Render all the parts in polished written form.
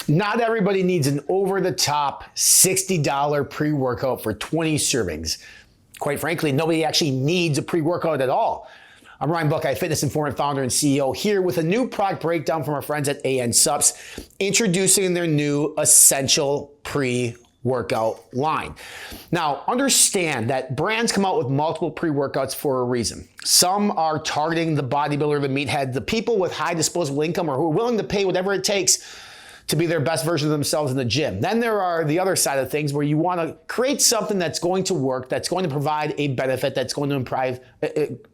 Not everybody needs an over-the-top $60 pre-workout for 20 servings. Quite frankly, nobody actually needs a pre-workout at all. I'm Ryan Buckeye, fitness informant, founder, and CEO, here with a new product breakdown from our friends at Supps, introducing their new Essential pre-workout line. Now, understand that brands come out with multiple pre-workouts for a reason. Some are targeting the bodybuilder, the meathead, the people with high disposable income, or who are willing to pay whatever it takes to be their best version of themselves in the gym. Then there are the other side of things where you want to create something that's going to work, that's going to provide a benefit, that's going to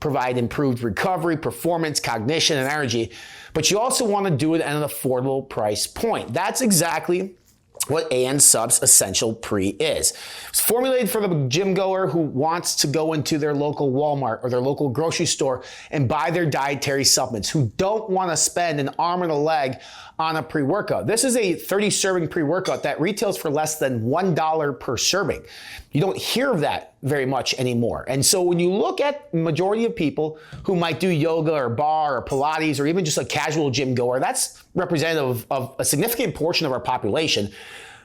provide improved recovery, performance, cognition, and energy. But you also want to do it at an affordable price point. That's exactly what Supps Essential PRE is. It's formulated for the gym goer who wants to go into their local Walmart or their local grocery store and buy their dietary supplements, who don't want to spend an arm and a leg on a pre-workout. This is a 30-serving pre-workout that retails for less than $1 per serving. You don't hear of that very much anymore. And so when you look at the majority of people who might do yoga or bar or Pilates or even just a casual gym goer, that's representative of a significant portion of our population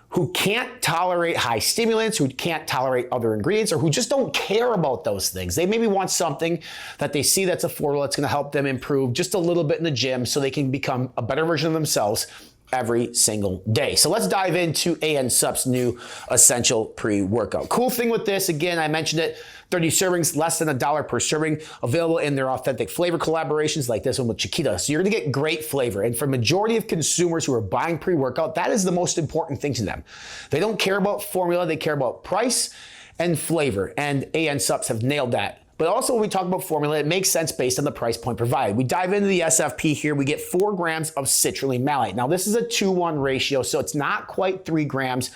who can't tolerate high stimulants, who can't tolerate other ingredients, or who just don't care about those things. They maybe want something that they see that's affordable, that's gonna help them improve just a little bit in the gym so they can become a better version of themselves every single day. So let's dive into Supps' new Essential pre-workout. Cool thing with this, again, I mentioned it, 30 servings, less than $1 per serving, available in their authentic flavor collaborations like this one with Chiquita. So you're gonna get great flavor. And for majority of consumers who are buying pre-workout, that is the most important thing to them. They don't care about formula, they care about price and flavor. And Supps have nailed that. But also when we talk about formula, it makes sense based on the price point provided. We dive into the SFP here, we get 4 grams of citrulline malate. Now this is a 2-1 ratio, so it's not quite 3 grams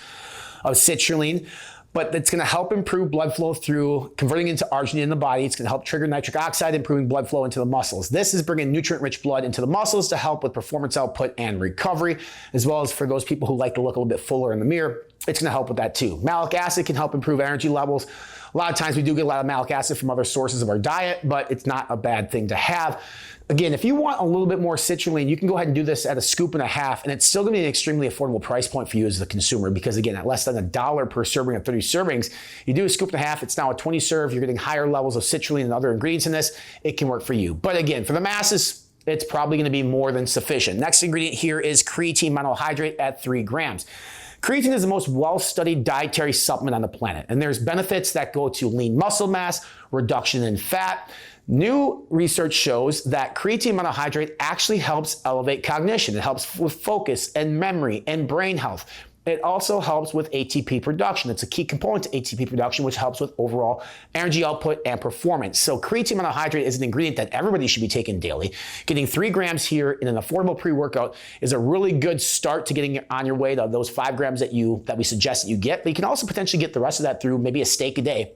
of citrulline, but it's gonna help improve blood flow through converting into arginine in the body. It's gonna help trigger nitric oxide, improving blood flow into the muscles. This is bringing nutrient-rich blood into the muscles to help with performance output and recovery, as well as for those people who like to look a little bit fuller in the mirror, it's gonna help with that too. Malic acid can help improve energy levels. A lot of times we do get a lot of malic acid from other sources of our diet, but it's not a bad thing to have. Again, if you want a little bit more citrulline, you can go ahead and do this at 1.5 scoops, and it's still gonna be an extremely affordable price point for you as the consumer, because again, at less than $1 per serving of 30 servings, you do 1.5 scoops, it's now a 20 serve, you're getting higher levels of citrulline and other ingredients in this, it can work for you. But again, for the masses, it's probably gonna be more than sufficient. Next ingredient here is creatine monohydrate at 3 grams. Creatine is the most well-studied dietary supplement on the planet, and there's benefits that go to lean muscle mass, reduction in fat. New research shows that creatine monohydrate actually helps elevate cognition. It helps with focus and memory and brain health. It also helps with ATP production. It's a key component to ATP production, which helps with overall energy output and performance. So creatine monohydrate is an ingredient that everybody should be taking daily. Getting 3 grams here in an affordable pre-workout is a really good start to getting on your way to those 5 grams that we suggest that you get. But you can also potentially get the rest of that through maybe a steak a day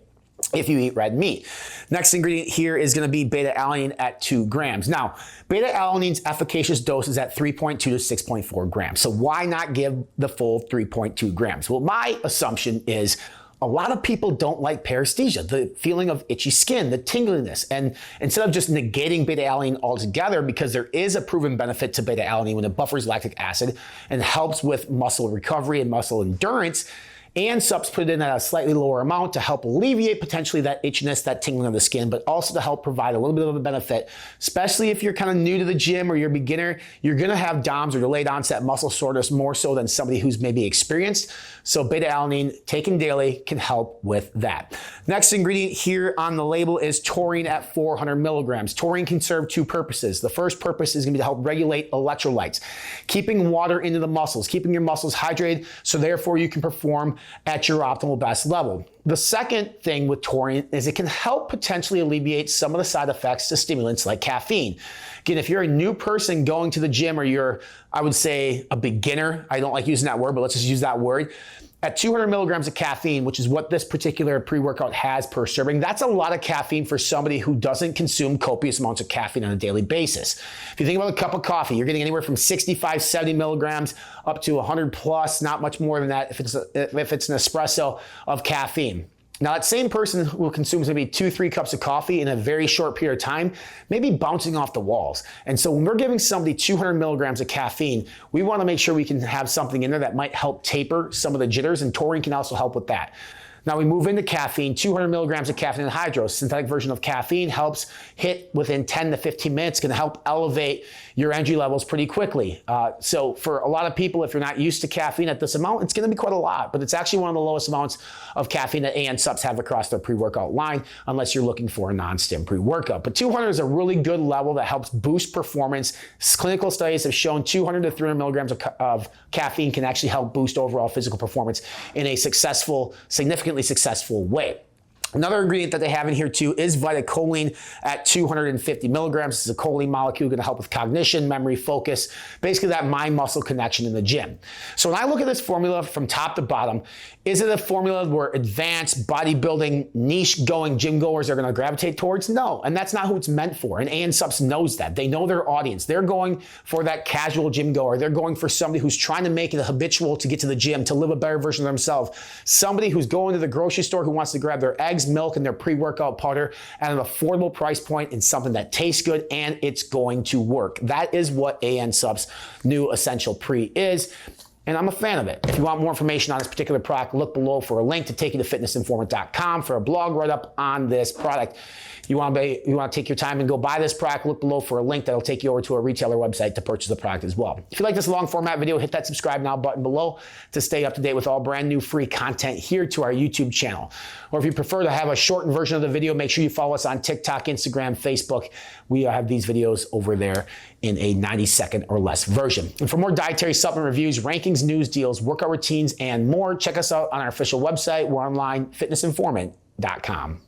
if you eat red meat. Next ingredient here is going to be beta-alanine at 2 grams. Now, beta-alanine's efficacious dose is at 3.2 to 6.4 grams. So why not give the full 3.2 grams? Well, my assumption is a lot of people don't like paresthesia, the feeling of itchy skin, the tingliness. And instead of just negating beta-alanine altogether, because there is a proven benefit to beta-alanine when it buffers lactic acid and helps with muscle recovery and muscle endurance, Supps put it in at a slightly lower amount to help alleviate potentially that itchiness, that tingling of the skin, but also to help provide a little bit of a benefit, especially if you're kind of new to the gym or you're a beginner. You're gonna have DOMS or delayed onset muscle soreness more so than somebody who's maybe experienced. So beta-alanine taken daily can help with that. Next ingredient here on the label is taurine at 400 milligrams. Taurine can serve 2 purposes. The first purpose is gonna be to help regulate electrolytes, keeping water into the muscles, keeping your muscles hydrated, so therefore you can perform at your optimal best level. The second thing with taurine is it can help potentially alleviate some of the side effects to stimulants like caffeine. Again, if you're a new person going to the gym, or you're, I would say, a beginner, I don't like using that word, but let's just use that word. At 200 milligrams of caffeine, which is what this particular pre-workout has per serving, that's a lot of caffeine for somebody who doesn't consume copious amounts of caffeine on a daily basis. If you think about a cup of coffee, you're getting anywhere from 65, 70 milligrams up to 100 plus, not much more than that if it's an espresso of caffeine. Now, that same person who consumes maybe 2-3 cups of coffee in a very short period of time may be bouncing off the walls. And so when we're giving somebody 200 milligrams of caffeine, we want to make sure we can have something in there that might help taper some of the jitters, and taurine can also help with that. Now we move into caffeine, 200 milligrams of caffeine anhydrous. Synthetic version of caffeine helps hit within 10 to 15 minutes, can help elevate your energy levels pretty quickly. So for a lot of people, if you're not used to caffeine at this amount, it's gonna be quite a lot, but it's actually one of the lowest amounts of caffeine that AN Supps have across their pre-workout line, unless you're looking for a non-stim pre-workout. But 200 is a really good level that helps boost performance. Clinical studies have shown 200 to 300 milligrams of caffeine can actually help boost overall physical performance in a significantly successful way. Another ingredient that they have in here too is vitacholine at 250 milligrams. This is a choline molecule going to help with cognition, memory, focus, basically that mind-muscle connection in the gym. So when I look at this formula from top to bottom, is it a formula where advanced bodybuilding, niche-going gym goers are going to gravitate towards? No, and that's not who it's meant for. And AN Supps knows that. They know their audience. They're going for that casual gym goer. They're going for somebody who's trying to make it a habitual to get to the gym, to live a better version of themselves. Somebody who's going to the grocery store who wants to grab their eggs, milk, and their pre-workout powder at an affordable price point and something that tastes good and it's going to work. That is what AN Supps' new Essential PRE is. And I'm a fan of it. If you want more information on this particular product, look below for a link to take you to fitnessinformant.com for a blog write-up on this product. You want to take your time and go buy this product, look below for a link that'll take you over to a retailer website to purchase the product as well. If you like this long format video, hit that subscribe now button below to stay up to date with all brand new free content here to our YouTube channel. Or if you prefer to have a shortened version of the video, make sure you follow us on TikTok, Instagram, Facebook. We have these videos over there in a 90-second or less version. And for more dietary supplement reviews, rankings, news, deals, workout routines, and more, check us out on our official website. We're online, fitnessinformant.com.